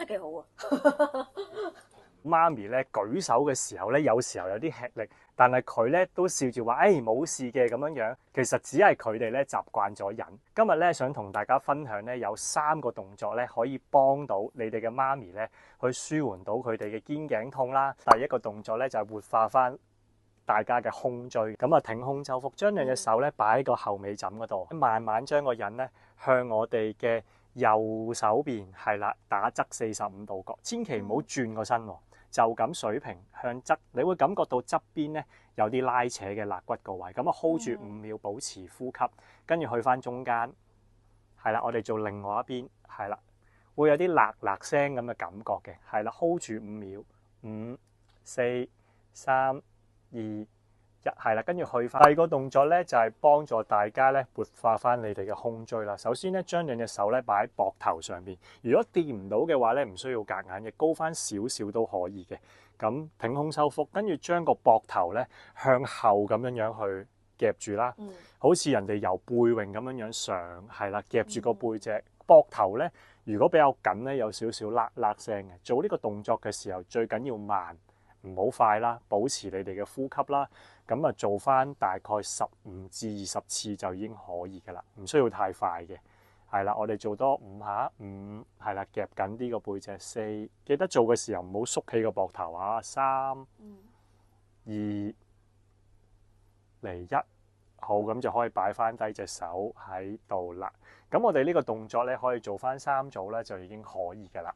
係幾好啊！媽咪咧舉手嘅時候咧，有時候有啲吃力，但係佢咧都笑住話：誒冇事嘅咁樣樣。其實只係佢哋咧習慣咗忍。今日咧想同大家分享咧，有3個動作咧可以幫到你哋嘅媽咪咧去舒緩到佢哋嘅肩頸痛啦。第一個動作咧就係活化翻大家嘅胸椎，咁啊挺胸收腹，將兩隻手咧擺喺個後尾枕嗰度，慢慢將個人咧向我哋嘅右手邊係啦，打側45度角，千祈唔好轉個身喎。就咁水平向側，你會感覺到側邊咧有啲拉扯嘅肋骨個位，咁啊 hold 住5秒，保持呼吸，跟住去翻中間，係啦，我哋做另外一邊，係啦，會有啲辣辣聲咁嘅感覺嘅，係啦 ，hold 住5秒，5、4、3、2、1，係啦，跟住去翻。第二個動作咧就係幫助大家咧活化翻你哋嘅胸椎啦。首先咧將兩隻手咧擺喺膊頭上邊，如果掂唔到嘅話咧，唔需要夾硬嘅，高翻少少都可以嘅。咁挺胸收腹，跟住將個膊頭咧向後咁樣樣去夾住啦，好似人哋游背泳咁樣樣上，係啦，夾住個背脊。膊頭咧如果比較緊咧，有少少辣辣聲嘅。做呢個動作嘅時候，最緊要慢。唔好快啦，保持你哋嘅呼吸啦。咁啊，做翻大概15至20次就已經可以㗎啦，唔需要太快嘅。係啦，我哋做多5下，5係啦，夾緊啲個背脊。4，記得做嘅時候唔好縮起個膊頭啊。3、2嚟1，好，咁就可以擺翻低隻手喺度啦。咁我哋呢個動作咧可以做翻3組咧，就已經可以㗎啦。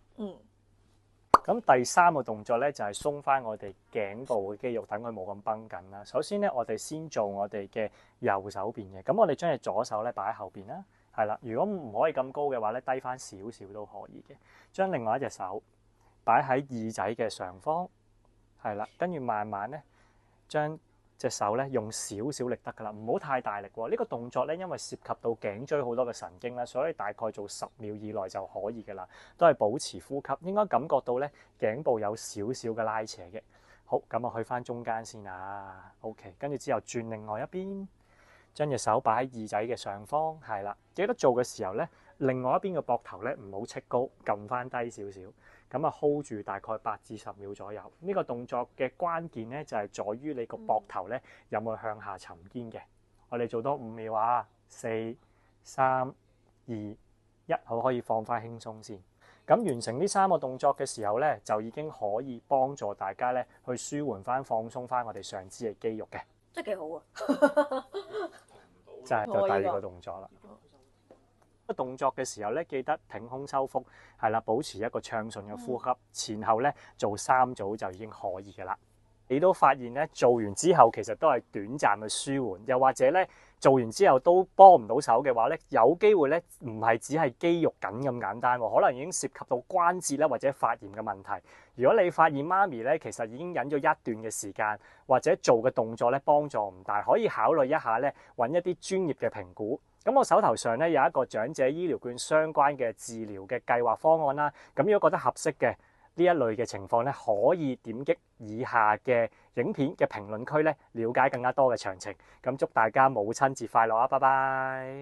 咁第3個動作咧就係鬆翻我哋頸部嘅肌肉，等佢冇咁繃緊啦。首先咧，我哋先做我哋嘅右手邊嘅。咁我哋將隻左手咧擺喺後邊啦，係啦。如果唔可以咁高嘅話咧，低翻少少都可以嘅。將另外一隻手擺喺耳仔嘅上方，係啦。跟住慢慢咧將隻手咧用少少力得噶啦，唔好太大力喎。呢個動作咧，因為涉及到頸椎好多嘅神經啦，所以大概做10秒以內就可以噶啦。都係保持呼吸，應該感覺到咧頸部有少少嘅拉扯嘅。好，咁啊去翻中間先啊。OK， 跟住之後轉另外一邊，將隻手擺喺耳仔嘅上方，係啦。記得做嘅時候咧，另外一邊嘅膊頭咧唔好戚高，撳翻低少少。咁啊 hold 住大概8至10秒左右。呢個動作嘅關鍵咧就係在於你個膊頭咧有冇向下沉肩嘅。我哋做多5秒啊，4、3、2、1，好，可以放翻輕鬆先。咁完成呢3個動作嘅時候咧，就已經可以幫助大家咧去舒緩翻、放鬆翻我哋上肢嘅肌肉嘅。真係幾好啊！就係就第2個動作啦。個動作嘅時候咧，記得挺胸收腹，係啦，保持一個暢順嘅呼吸。前後咧做3組就已經可以嘅啦。你都發現咧，做完之後其實都係短暫嘅舒緩，又或者咧做完之後都幫唔到手嘅話咧，有機會咧唔係只係肌肉緊咁簡單喎，可能已經涉及到關節咧或者發炎嘅問題。如果你發現媽咪咧其實已經忍咗一段嘅時間，或者做嘅動作咧幫助唔大，可以考慮一下咧揾一啲專業嘅評估。咁我手頭上咧有一個長者醫療券相關嘅治療嘅計劃方案啦。咁如果覺得合適嘅呢一類嘅情況咧，可以點擊以下嘅影片嘅評論區咧，了解更加多嘅詳情。咁祝大家母親節快樂啊！拜拜。